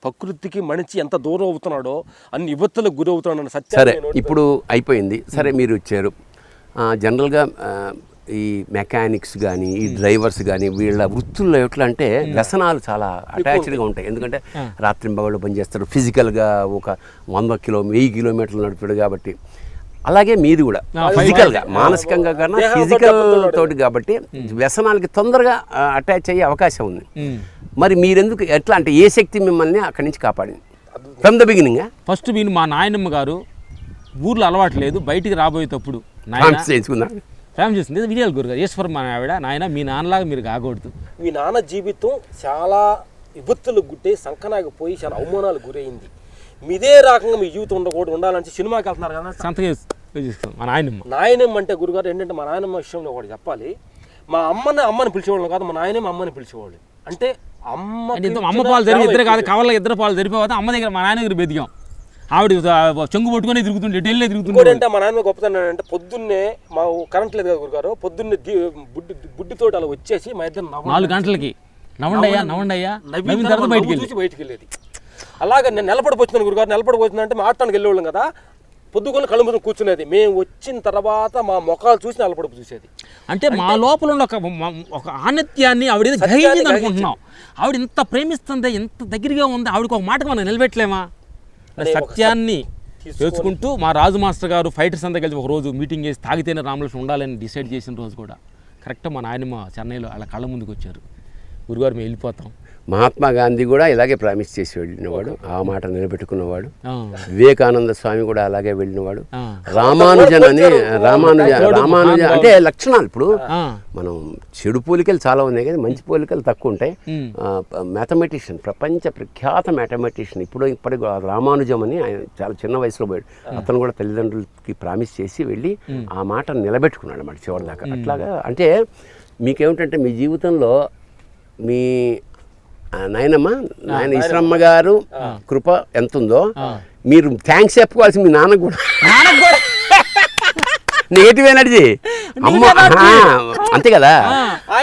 ప్రకృతికి మనిషి ఎంత దూరం అవుతున్నాడో అన్ని విపత్తులకు గురి అవుతున్నాడు సత్యం. సరే ఇప్పుడు అయిపోయింది. సరే మీరు వచ్చారు. జనరల్గా ఈ మెకానిక్స్ కానీ ఈ డ్రైవర్స్ కానీ వీళ్ళ వృత్తుల్లో ఎట్లా అంటే వ్యసనాలు చాలా అటాచ్డ్గా ఉంటాయి. ఎందుకంటే రాత్రింబగళ్ళు పనిచేస్తారు, ఫిజికల్గా ఒక 1000 కిలోమీటర్లు నడుపుతాడు కాబట్టి. అలాగే మీది కూడా ఫిజికల్గా మానసికంగా కన్నా ఫిజికల్ తోటి కాబట్టి వ్యసనాలకి తొందరగా అటాచ్ అయ్యే అవకాశం ఉంది. మరి మీరెందుకు ఎట్లా అంటే ఏ శక్తి మిమ్మల్ని అక్కడి నుంచి కాపాడింది ఫ్రమ్ ద బిగినింగ్? ఫస్ట్ మీరు మా నాయనమ్మ గారు ఊర్లో అలవాటు లేదు, బయటికి రాబోయేటప్పుడు ఫ్యామిలీ చేస్తుంది విజయాల గురుగారు ఈశ్వర్ మా ఆవిడ, నాయన మీ నాన్నలాగా మీరు కాకూడదు. మీ నాన్న జీవితం చాలా విపత్తులకు గుట్టే సంకనాగిపోయి చాలా అవమానాలు గురైంది. మీదే రకంగా మీ జీవితం ఉండకూడదు, ఉండాలంటే సినిమాకి వెళ్తున్నారు కదా. సంతకం మా నాయనమ్మ అంటే గురుగారు ఏంటంటే మా నాయనమ్మ విషయంలో ఒకటి చెప్పాలి. మా అమ్మని పిలిచేవాళ్ళు కాదు, మా నాయనమ్మ అమ్మని పిలిచేవాళ్ళు. అంటే అమ్మ పాలు జరిగి ఇద్దరు కాదు, కవర్లో ఇద్దరు పాలు జరిపోతే అమ్మ దగ్గర మా నాయన దగ్గర బతికాం. ఆవిడ చెంగు పట్టుకునే తిరుగుతుండే, ఢిల్లీ తిరుగుతుండే. అంటే మా నాయన గొప్పతనం అంటే పొద్దున్నే మా కరెంట్ లేదు కదా గురుగారు, పొద్దున్నే బుడ్డితో అలా వచ్చేసి మా ఇద్దరు 4 గంటలకి నవ్వండయ్యా బయటికి వెళ్ళేది. అలాగే నేను నిలబడిపోతున్నాను గురుగారు, నిలబడిపోతుందంటే మాట్లాడానికి వెళ్ళేవాళ్ళం కదా. పొద్దుకొని కళ్ళు మీద కూర్చునేది. మేము వచ్చిన తర్వాత మా ముఖాలు చూసి నిలబడిపో చూసేది. అంటే మా లోపల ఉన్న ఒక ఆనత్యాన్ని ఆవిడ గ్రహించింది అనుకుంటున్నాం. ఆవిడ ఇంత ప్రేమిస్తుంది, ఎంత దగ్గరగా ఉంది, ఆవిడకి ఒక మాటకు మనం నిలబెట్టలేమా? సత్యాన్ని తెలుసుకుంటూ మా రాజు మాస్టర్ గారు ఫైటర్స్ అంతా కలిసి ఒక రోజు మీటింగ్ చేసి తాగితేనే రామలక్ష్మణ్ ఉండాలని డిసైడ్ చేసిన రోజు కూడా కరెక్ట్గా మా నాయనమ్మ చెన్నైలో అలా కళ్ళ ముందుకు వచ్చారు. గురుగారు మేము వెళ్ళిపోతాం. మహాత్మా గాంధీ కూడా ఇలాగే ప్రామిస్ చేసి వెళ్ళినవాడు, ఆ మాట నిలబెట్టుకున్నవాడు. వివేకానంద స్వామి కూడా అలాగే వెళ్ళినవాడు. రామానుజన్ అంటే లక్షణాలు. ఇప్పుడు మనం చెడు పోలికలు చాలా ఉన్నాయి కానీ మంచి పోలికలు తక్కువ ఉంటాయి. మ్యాథమెటిషియన్, ప్రపంచ ప్రఖ్యాత మ్యాథమెటిషియన్ ఇప్పటికి రామానుజం అని ఆయన చాలా చిన్న వయసులో పోయాడు. అతను కూడా తల్లిదండ్రులకి ప్రామిస్ చేసి వెళ్ళి ఆ మాట నిలబెట్టుకున్నాడు అన్నమాట చివరిదాకా. అట్లాగా అంటే మీకేమిటంటే మీ జీవితంలో మీ నాయన ఈశ్వరమ్మ గారు కృప ఎంత ఉందో మీరు థ్యాంక్స్ చెప్పుకోవాల్సి మీ నాన్నకు కూడా. నెగిటివ్ ఎనర్జీ అమ్మ అంతే కదా.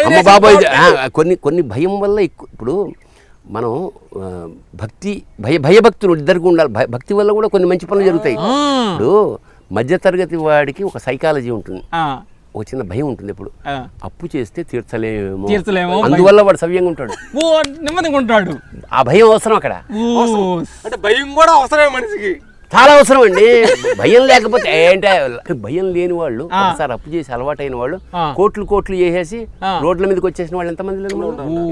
అమ్మ బాబాయ్ కొన్ని భయం వల్ల ఇప్పుడు మనం భయభక్తులు ఇద్దరికి ఉండాలి. భక్తి వల్ల కూడా కొన్ని మంచి పనులు జరుగుతాయి. ఇప్పుడు మధ్యతరగతి వాడికి ఒక సైకాలజీ ఉంటుంది, ఒక చిన్న భయం ఉంటుంది. ఇప్పుడు అప్పు చేస్తే తీర్చలేమో, అందువల్ల వాడు సవ్యంగా ఉంటాడు, నెమ్మదిగా ఉంటాడు. ఆ భయం అవసరం అక్కడ. అంటే భయం కూడా అవసరమే మనిషికి, చాలా అవసరం అండి. భయం లేకపోతే ఏంటంటే భయం లేని వాళ్ళు ఒకసారి అప్పు చేసి అలవాటైన వాళ్ళు కోట్లు చేసేసి రోడ్ల మీదకి వచ్చేసిన వాళ్ళు ఎంతమంది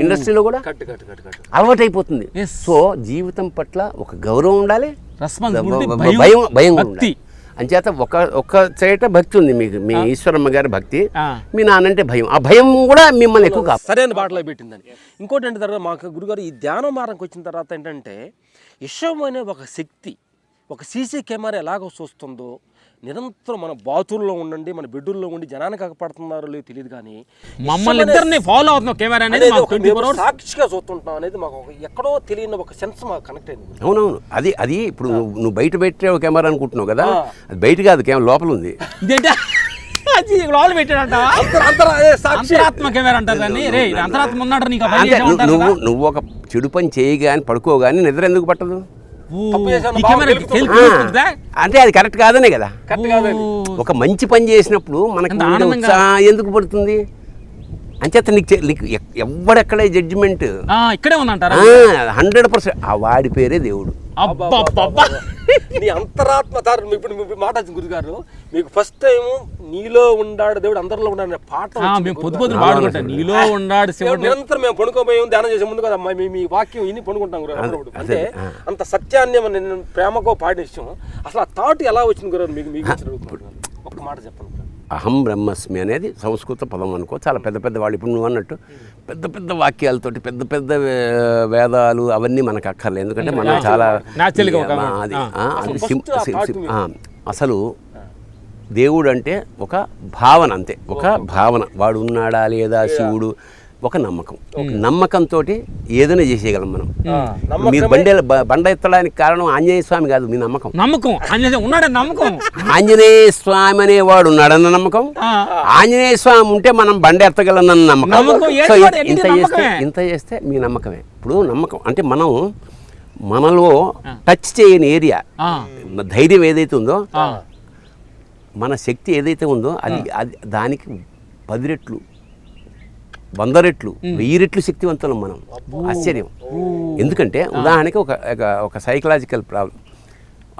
ఇండస్ట్రీలో కూడా అలవాటు అయిపోతుంది. సో జీవితం పట్ల ఒక గౌరవం ఉండాలి, భయం ఉండాలి. అంచేత ఒక చేట భక్తి ఉంది మీకు, మీ ఈశ్వరమ్మ గారి భక్తి, మీ నాన్నంటే భయం. ఆ భయం కూడా మిమ్మల్ని ఎక్కువ కాదు సరైన బాటలో పెట్టిందని. ఇంకోటి అంటే తర్వాత మాకు గురుగారు ఈ ధ్యానం మారంకి వచ్చిన తర్వాత ఏంటంటే విశ్వం అనే ఒక శక్తి, ఒక సీసీ కెమెరా ఎలాగ చూస్తుందో నిరంతరం మన బాతుల్లో ఉండండి, మన బెడ్రూల్లో ఉండి జనాన్ని కాకపడుతున్నారో లేదో తెలియదు కానీ మమ్మల్ని ఇద్దరిని ఫాలో అవుతున్నాం. కెమెరా అనేది సాక్షిగా చూస్తుంటాం అనేది మాకు ఎక్కడో తెలియని ఒక సెన్స్ మాకు కనెక్ట్ అయింది. అవునవును. అది ఇప్పుడు నువ్వు బయట పెట్టే కెమెరా అనుకుంటున్నావు కదా, అది బయట కాదు, కెమెరా లోపల ఉంది. నువ్వు ఒక చెడు పని చేయగాని పడుకోగాని నిద్ర ఎందుకు పట్టదు? అంటే అది కరెక్ట్ కాదనే కదా. ఒక మంచి పని చేసినప్పుడు మనకి ఎందుకు పడుతుంది? అంచేత నీకు ఎవడెక్కడే జడ్జిమెంట్ ఇక్కడే ఉందంటారా? 100% ఆ వాడి పేరే దేవుడు. నీ అంతరాత్మ ఇప్పుడు మాట గురుగారు మీకు ఫస్ట్ టైం నీలో ఉండాడు దేవుడు అందరిలో ఉండాడు పాట నీలో ఉండాడు నిరంతరం మేము పడుకోబోయాం ధ్యానం చేసే ముందు కదా మీ వాక్యం ఇన్ని పడుకుంటాం గురు. అంటే అంత సత్యాన్ని నేను ప్రేమకో పాటించాం. అసలు ఆ థాట్ ఎలా వచ్చింది గురు మీకు? ఒక్క మాట చెప్పండి. అహం బ్రహ్మస్మి అనేది సంస్కృత పదం అనుకో. చాలా పెద్ద వాళ్ళు ఇప్పుడు నువ్వు అన్నట్టు పెద్ద వాక్యాలతోటి పెద్ద వేదాలు అవన్నీ మనకు అక్కర్లేదు. ఎందుకంటే మనం చాలా అసలు దేవుడు అంటే ఒక భావన, అంతే, ఒక భావన. వాడు ఉన్నాడా లేదా శివుడు, ఒక నమ్మకంతో ఏదైనా చేసేయగలం మనం. మీరు బండ ఎత్తడానికి కారణం ఆంజనేయ స్వామి కాదు, మీ నమ్మకం. ఆంజనేయ స్వామి అనేవాడు ఉన్నాడన్న నమ్మకం, ఆంజనేయ స్వామి ఉంటే మనం బండ ఎత్తగలనన్న నమ్మకం. సో ఇంత చేస్తే మీ నమ్మకమే. ఇప్పుడు నమ్మకం అంటే మనలో టచ్ చేయని ఏరియా ధైర్యం ఏదైతే ఉందో, మన శక్తి ఏదైతే ఉందో అది దానికి 10 రెట్లు 100 రెట్లు 1000 రెట్లు శక్తివంతులం మనం. ఆశ్చర్యం. ఎందుకంటే ఉదాహరణకి ఒక సైకలాజికల్ ప్రాబ్లం,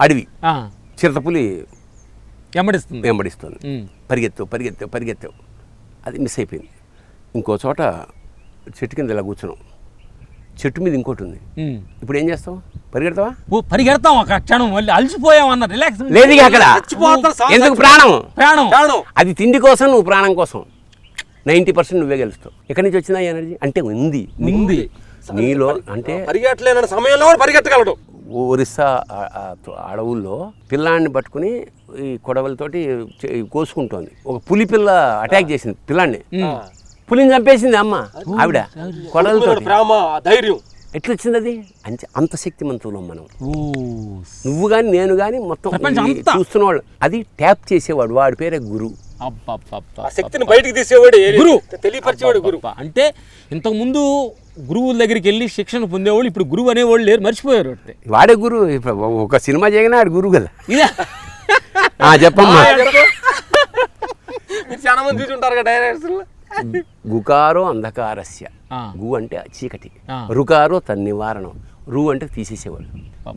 అడవి చిరుతపులి వెంబడిస్తుంది, పరిగెత్తావు అది మిస్ అయిపోయింది. ఇంకో చోట చెట్టు కింద ఇలా కూర్చున్నాం, చెట్టు మీద ఇంకోటి ఉంది, ఇప్పుడు ఏం చేస్తావు? పరిగెడతాం ఒక క్షణం, మళ్ళీ అలసిపోయామన్న రిలాక్స్ లేదు అక్కడ. ఎందుకు? ప్రాణం. అది తిండి కోసం, నువ్వు ప్రాణం కోసం 90% నువ్వే గెలుస్తావు. ఎక్కడి నుంచి వచ్చిందా ఎనర్జీ? అంటే ఉంది నీలో. అంటే పరిగెట్టలేని సమయంలో పరిగెత్తగలడు. ఒరిస్సా అడవుల్లో పిల్లాన్ని పట్టుకుని ఈ కొడవలతోటి కోసుకుంటోంది. ఒక పులి పిల్ల అటాక్ చేసింది పిల్లాన్ని, పులిని చంపేసింది అమ్మ ఆవిడ కొడవలతో. ధైర్యం ఎట్లా వచ్చింది అది? అంత శక్తిమంతులం మనం. నువ్వు కానీ నేను కానీ మొత్తం చూస్తున్నవాడు, అది ట్యాప్ చేసేవాడు, వాడి పేరే గురువు. శక్తిని బయటికి తీసేవాడు గురువు, తెలియపరిచేవాడు గురువు. అంటే ఇంతకుముందు గురువుల దగ్గరికి వెళ్ళి శిక్షణ పొందేవాళ్ళు ఇప్పుడు గురువు అనేవాళ్ళు లేరు, మర్చిపోయారు. వాడే గురువు. ఒక సినిమా చేయగానే ఆడు గురువు కదా. చెప్పమ్మా. చాలా మంది చూసుంటారు కదా డైరెక్టర్లు. గుకారో అంధకారస్య, గు అంటే చీకటి, రుకారో తన్నివారణం, రు అంటే తీసేసేవాడు.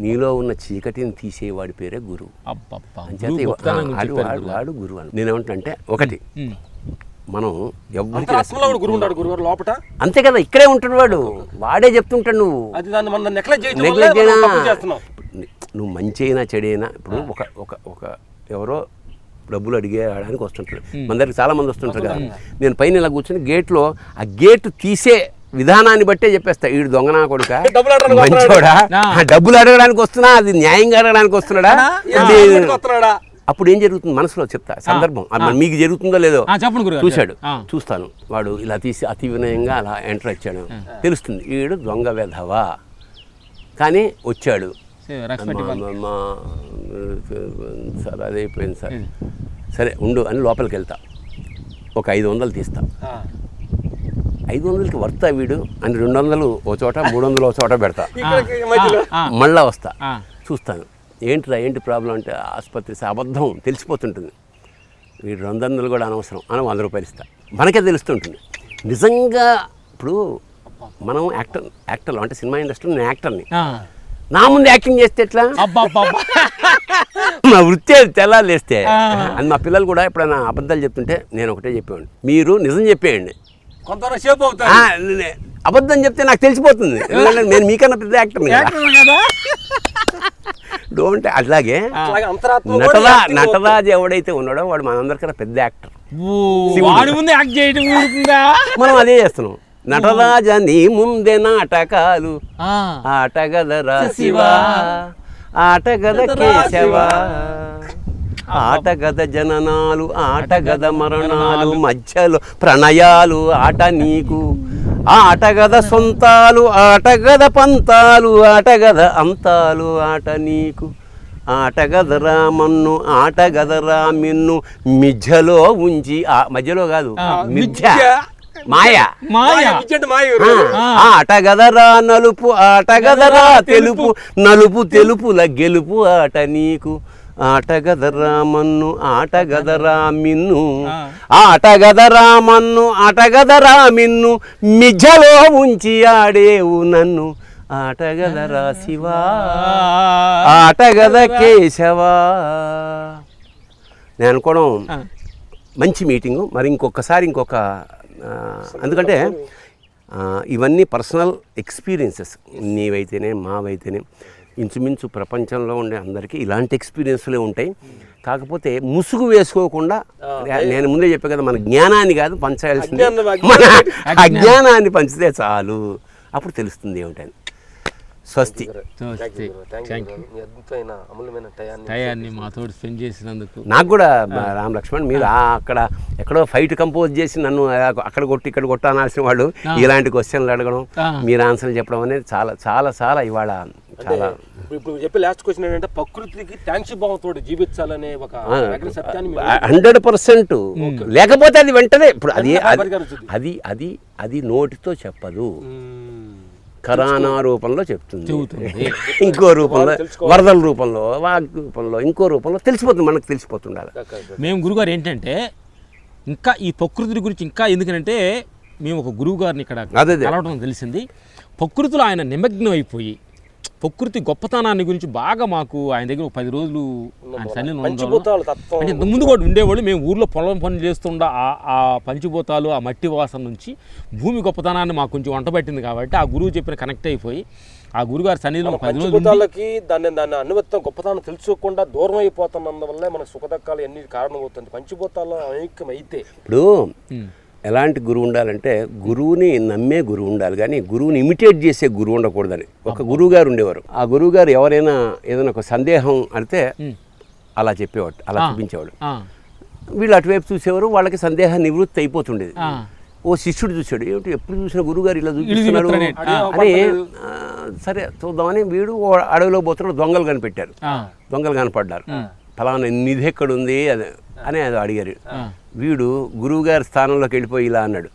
నీలో ఉన్న చీకటిని తీసేవాడి పేరే గురువు. వాడు గురువు అని నేనేమంటే, ఒకటి మనం ఎవరికి అంతే కదా, ఇక్కడే ఉంటాడు వాడు, వాడే చెప్తుంటాడు. నువ్వు మంచి అయినా చెడైనా, ఇప్పుడు ఒక ఎవరో డబ్బులు అడిగేయడానికి వస్తుంటాడు మన దగ్గరికి, చాలా మంది వస్తుంటారు కదా. నేను పైన ఇలా కూర్చొని గేట్లో ఆ గేటు తీసే విధానాన్ని బట్టే చెప్పేస్తా, వీడు దొంగనా కొడుక మంచోడా, డబ్బులు అడగడానికి వస్తున్నా, అది న్యాయంగా అడగడానికి వస్తున్నాడా. అప్పుడు ఏం జరుగుతుంది మనసులో చెప్తా సందర్భం, మీకు జరుగుతుందో లేదో చూశాడు, చూస్తాను. వాడు ఇలా తీసి అతి వినయంగా అలా ఎంటర్ వచ్చాడు, తెలుస్తుంది వీడు దొంగ వెధవా. కానీ వచ్చాడు, సార్ అదైపోయింది సార్, సరే ఉండు అని లోపలికి వెళ్తా, ఒక 500 తీస్తా. 500కి వర్తా వీడు అని 200 ఓ చోట, 300 ఓ చోట పెడతా. మళ్ళా వస్తా, చూస్తాను ఏంటి ప్రాబ్లం అంటే, ఆసుపత్రి అబద్ధం తెలిసిపోతుంటుంది. వీడు 200 కూడా అనవసరం అని 100 రూపాయలు ఇస్తా. మనకే తెలుస్తుంటుంది నిజంగా. ఇప్పుడు మనం యాక్టర్లు అంటే సినిమా ఇండస్ట్రీలో నేను యాక్టర్ని, నా ముందు యాక్టింగ్ చేస్తే ఎట్లా? మా వృత్తి అది తెల్లాలేస్తే. అది మా పిల్లలు కూడా ఎప్పుడైనా అబద్ధాలు చెప్తుంటే నేను ఒకటే చెప్పేవాడిని, మీరు నిజం చెప్పేయండి, అబద్ధం చెప్తే నాకు తెలిసిపోతుంది, నేను మీకన్నా పెద్ద యాక్టర్ని కదా. డోంట్. అట్లాగే నటరాజ్ ఎవడైతే ఉన్నాడో వాడు మనందరికన్నా పెద్ద యాక్టర్. మనం అదే చేస్తున్నాం. నటరాజ నీ ముందే నాటకాలు, ఆటగదరా శివా, ఆటగద కేశవా, ఆటగద జననాలు, ఆటగద మరణాలు, మధ్యలో ప్రణయాలు, ఆట నీకు, ఆటగద సొంతాలు, ఆటగద పంతాలు, ఆటగద అంతాలు, ఆట నీకు, ఆటగదరా మన్ను, ఆటగదరా మిన్ను, మిథ్యలో ఉంచి, మధ్యలో కాదు మిథ్య, మాయా, ఆటగదరా నలుపు, ఆటగదరా తెలుపు, నలుపు తెలుపుల గెలుపు, ఆట నీకు, ఆటగదరా మన్ను, ఆటగదరా మిన్ను, ఆటగదరా మన్ను, ఆటగదరా మిన్ను, మిథ్యలో ఉంచి ఆడేవు నన్ను, ఆటగదరా శివా, ఆటగద కేశవా. నేను అనుకోవడం మంచి మీటింగు. మరి ఇంకొక ఎందుకంటే ఇవన్నీ పర్సనల్ ఎక్స్పీరియన్సెస్, నీవైతేనే మావైతేనే ఇంచుమించు ప్రపంచంలో ఉండే అందరికీ ఇలాంటి ఎక్స్పీరియన్స్లే ఉంటాయి. కాకపోతే ముసుగు వేసుకోకుండా, నేను ముందే చెప్పే కదా, మన జ్ఞానాన్ని కాదు పంచాల్సింది, మన అజ్ఞానాన్ని పంచితే చాలు, అప్పుడు తెలుస్తుంది ఏమిటని. స్వస్తి. టయాన్ని మాతో స్పెండ్ చేసినందుకు నాకు కూడా రామ్ లక్ష్మణ్, మీరు అక్కడ ఎక్కడో ఫైట్ కంపోజ్ చేసి నన్ను అక్కడ కొట్టి ఇక్కడ కొట్ట అనాల్సిన వాళ్ళు ఇలాంటి క్వశ్చన్లు అడగడం, మీరు ఆన్సర్లు చెప్పడం అనేది చాలా చాలా చాలా ఇవాళ చాలా. ఇప్పుడు చెప్పే లాస్ట్ క్వశ్చన్ ఏంటంటే, ప్రకృతికి థాంక్స్ భావంతో జీవించాలనే ఒక సత్యాన్ని 100%. లేకపోతే అది వెంటనే ఇప్పుడు అది నోటితో చెప్పదు. ఖరానా రూపంలో చెప్తుంది, చెబుతుంది. ఇంకో రూపంలో వరదల రూపంలో, వాగ్ రూపంలో, ఇంకో రూపంలో తెలిసిపోతుంది, మనకు తెలిసిపోతుండాలి. మేము గురుగారు ఏంటంటే ఇంకా ఈ ప్రకృతి గురించి ఇంకా ఎందుకంటే మేము ఒక గురువు గారిని ఇక్కడ అదే. కలవడం తెలిసింది. ప్రకృతిలో ఆయన నిమగ్నం అయిపోయి ప్రకృతి గొప్పతనాన్ని గురించి బాగా మాకు ఆయన దగ్గర 10 రోజులు ఆయన సన్నిధిలో పంచభూతాలు తత్వం అంటే ఇంతకు ముందు కూడా ఉండేవాళ్ళు. మేము ఊర్లో పొలం పనులు చేస్తుండ ఆ పంచభూతాలు, ఆ మట్టి వాసన నుంచి భూమి గొప్పతనాన్ని మాకు కొంచెం వంట పట్టింది కాబట్టి ఆ గురువు చెప్పిన కనెక్ట్ అయిపోయి ఆ గురుగారి సన్నిధిలో 10 రోజులు ఉండి పంచభూతాలకి దాన్ని అనువత్తం గొప్పతనం తెలుసుకోకుండా దూరం అయిపోతున్నందువల్లే మనకు సుఖదక్కాలు ఎన్ని కారణం అవుతుంది. పంచభూతాల్లో ఐక్యం అయితే ఇప్పుడు ఎలాంటి గురువు ఉండాలంటే గురువుని నమ్మే గురువు ఉండాలి, కానీ గురువుని ఇమిటేట్ చేసే గురువు ఉండకూడదని ఒక గురువు గారు ఉండేవారు. ఆ గురువు గారు ఎవరైనా ఏదైనా ఒక సందేహం అంటే అలా చెప్పేవాడు, అలా చూపించేవాడు. వీళ్ళు అటువైపు చూసేవారు, వాళ్ళకి సందేహం నివృత్తి అయిపోతుండేది. ఓ శిష్యుడు చూశాడు, ఏమిటి ఎప్పుడు చూసినా గురువుగారు ఇలా చూపిస్తున్నారు అని, సరే చూద్దామని వీడు అడవిలో పోతున్నాడు. దొంగలు కనిపెట్టారు, దొంగలు కనపడ్డారు. ఫలానా నిధి ఎక్కడుంది అది అని అది అడిగారు. వీడు గురువుగారి స్థానంలోకి వెళ్ళిపోయి ఇలా అన్నాడు.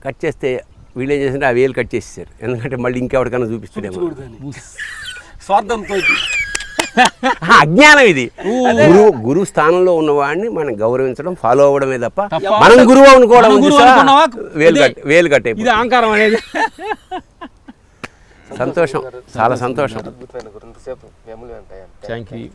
కట్ చేస్తే వీళ్ళు ఏం చేసింటే ఆ వేలు కట్ చేసేసారు, ఎందుకంటే మళ్ళీ ఇంకెవరికైనా చూపిస్తాడేమో. స్వార్థంతో అజ్ఞానం ఇది. గురువు స్థానంలో ఉన్నవాడిని మనం గౌరవించడం, ఫాలో అవ్వడమే తప్ప మనం గురువు అనుకోవడం వేలు కట్టే. ఇది అహంకారం అనేది. సంతోషం, చాలా సంతోషం. అద్భుతమైన గురించి సేపు మెమరీ ఉంటాయి. Thank you.